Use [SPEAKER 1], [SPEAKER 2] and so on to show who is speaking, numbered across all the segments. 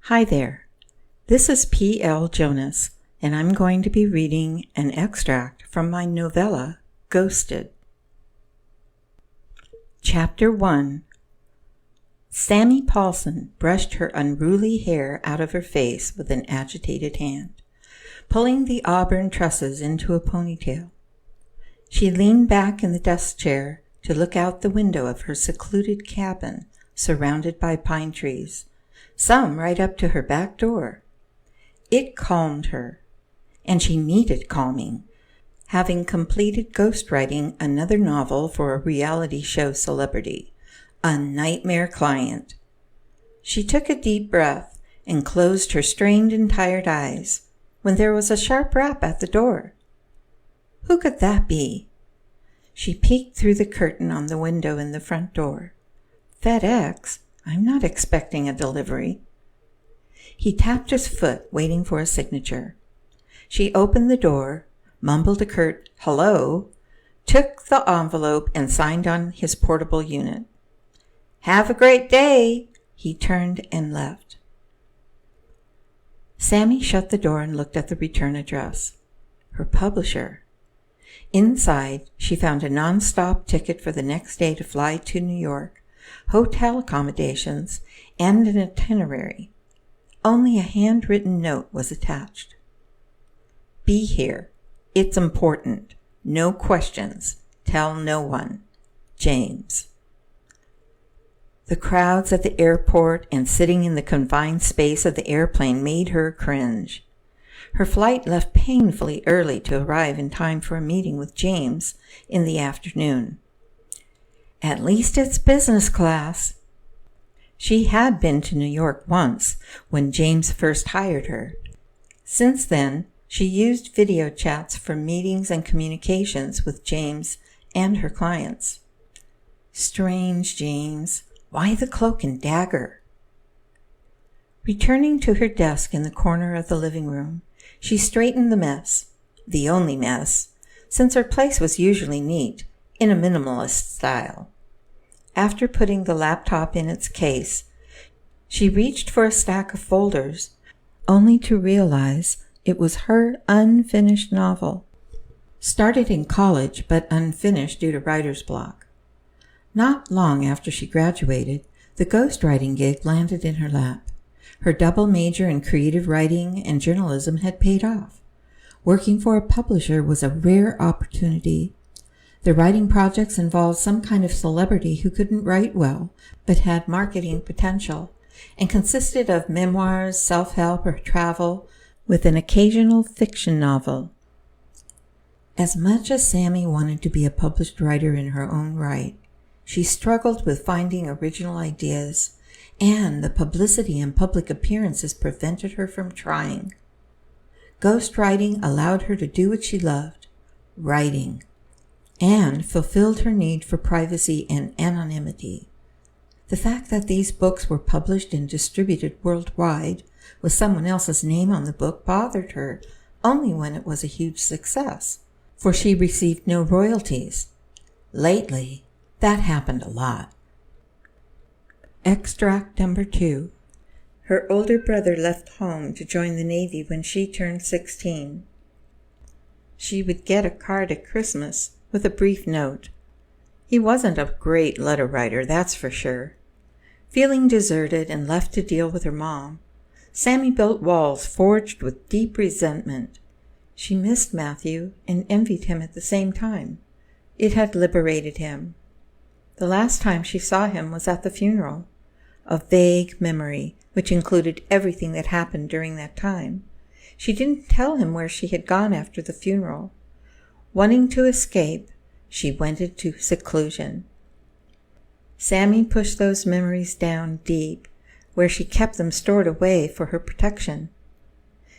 [SPEAKER 1] Hi there, this is P.L. Jonas, and I'm going to be reading an extract from my novella, Ghosted. Chapter 1. Sammy Paulson brushed her unruly hair out of her face with an agitated hand, pulling the auburn tresses into a ponytail. She leaned back in the desk chair to look out the window of her secluded cabin surrounded by pine trees, some right up to her back door. It calmed her, and she needed calming, having completed ghostwriting another novel for a reality show celebrity, a nightmare client. She took a deep breath and closed her strained and tired eyes when there was a sharp rap at the door. Who could that be? She peeked through the curtain on the window in the front door. FedEx? I'm not expecting a delivery. He tapped his foot, waiting for a signature. She opened the door, mumbled a curt hello, took the envelope, and signed on his portable unit. Have a great day! He turned and left. Sammy shut the door and looked at the return address. Her publisher. Inside, she found a non-stop ticket for the next day to fly to New York, hotel accommodations, and an itinerary. Only a handwritten note was attached. Be here. It's important. No questions. Tell no one. James. The crowds at the airport and sitting in the confined space of the airplane made her cringe. Her flight left painfully early to arrive in time for a meeting with James in the afternoon. At least it's business class. She had been to New York once when James first hired her. Since then, she used video chats for meetings and communications with James and her clients. Strange James. Why the cloak and dagger? Returning to her desk in the corner of the living room, she straightened the mess, the only mess, since her place was usually neat, in a minimalist style. After putting the laptop in its case, she reached for a stack of folders, only to realize it was her unfinished novel. Started in college, but unfinished due to writer's block. Not long after she graduated, the ghostwriting gig landed in her lap. Her double major in creative writing and journalism had paid off. Working for a publisher was a rare opportunity. The writing projects involved some kind of celebrity who couldn't write well, but had marketing potential, and consisted of memoirs, self-help, or travel, with an occasional fiction novel. As much as Sammy wanted to be a published writer in her own right, she struggled with finding original ideas, and the publicity and public appearances prevented her from trying. Ghostwriting allowed her to do what she loved, writing, and fulfilled her need for privacy and anonymity. The fact that these books were published and distributed worldwide with someone else's name on the book bothered her only when it was a huge success, for she received no royalties. Lately, that happened a lot. Extract number 2. Her older brother left home to join the Navy when she turned 16. She would get a card at Christmas with a brief note. He wasn't a great letter writer, that's for sure. Feeling deserted and left to deal with her mom, Sammy built walls forged with deep resentment. She missed Matthew and envied him at the same time. It had liberated him. The last time she saw him was at the funeral, a vague memory which included everything that happened during that time. She didn't tell him where she had gone after the funeral. Wanting to escape, she went into seclusion. Sammy pushed those memories down deep, where she kept them stored away for her protection.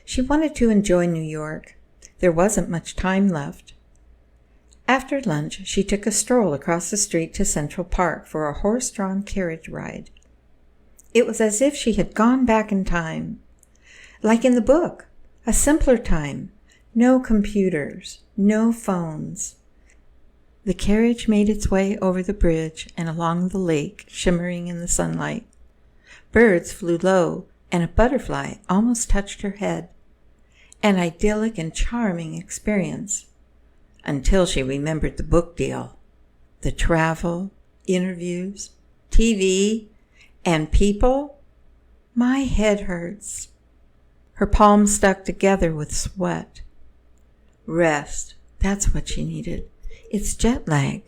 [SPEAKER 1] She wanted to enjoy New York. There wasn't much time left. After lunch, she took a stroll across the street to Central Park for a horse-drawn carriage ride. It was as if she had gone back in time. Like in the book, a simpler time. No computers, no phones. The carriage made its way over the bridge and along the lake, shimmering in the sunlight. Birds flew low and a butterfly almost touched her head. An idyllic and charming experience. Until she remembered the book deal. The travel, interviews, TV, and people. My head hurts. Her palms stuck together with sweat. Rest. That's what she needed. It's jet lag.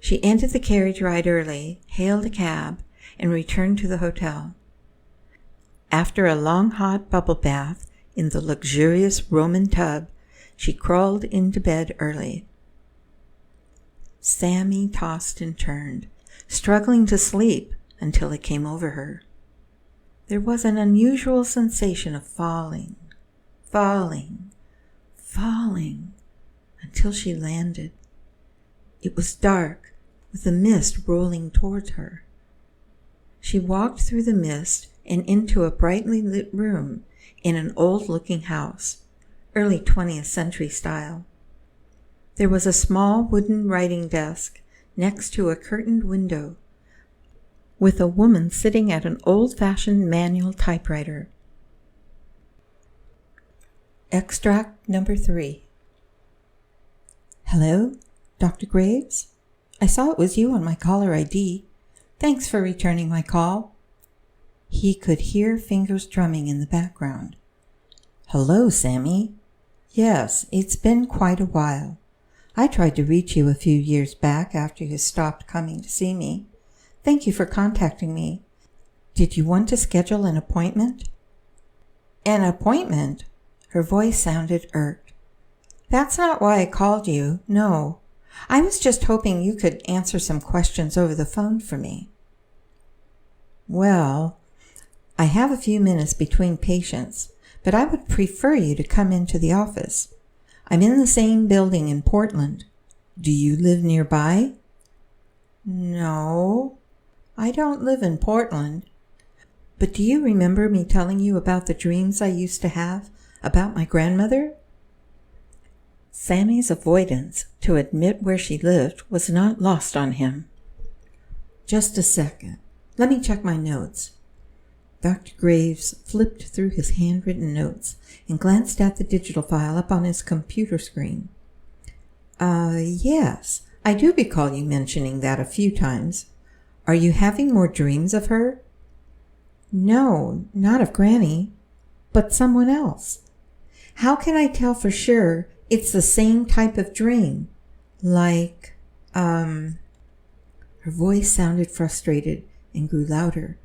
[SPEAKER 1] She ended the carriage ride early, hailed a cab, and returned to the hotel. After a long hot bubble bath in the luxurious Roman tub, she crawled into bed early. Sammy tossed and turned, struggling to sleep until it came over her. There was an unusual sensation of falling, until she landed. It was dark, with the mist rolling towards her. She walked through the mist and into a brightly lit room in an old-looking house, early 20th century style. There was a small wooden writing desk next to a curtained window, with a woman sitting at an old-fashioned manual typewriter. Extract number 3. Hello, Dr. Graves? I saw it was you on my caller ID. Thanks for returning my call. He could hear fingers drumming in the background. Hello, Sammy. Yes, it's been quite a while. I tried to reach you a few years back after you stopped coming to see me. Thank you for contacting me. Did you want to schedule an appointment? An appointment? Her voice sounded irked. That's not why I called you, no. I was just hoping you could answer some questions over the phone for me. Well, I have a few minutes between patients, but I would prefer you to come into the office. I'm in the same building in Portland. Do you live nearby? No, I don't live in Portland. But do you remember me telling you about the dreams I used to have about my grandmother? Sammy's avoidance to admit where she lived was not lost on him. Just a second. Let me check my notes. Dr. Graves flipped through his handwritten notes and glanced at the digital file up on his computer screen. Yes, I do recall you mentioning that a few times. Are you having more dreams of her? No, not of Granny, but someone else. How can I tell for sure it's the same type of dream? Like, Her voice sounded frustrated and grew louder.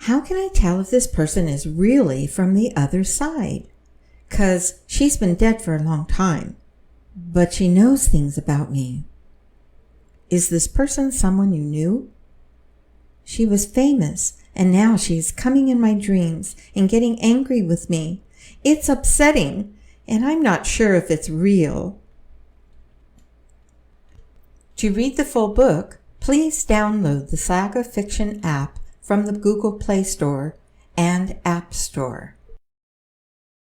[SPEAKER 1] How can I tell if this person is really from the other side? 'Cause she's been dead for a long time, but she knows things about me. Is this person someone you knew? She was famous, and now she's coming in my dreams and getting angry with me. It's upsetting, and I'm not sure if it's real. To read the full book, please download the Saga Fiction app from the Google Play Store and App Store.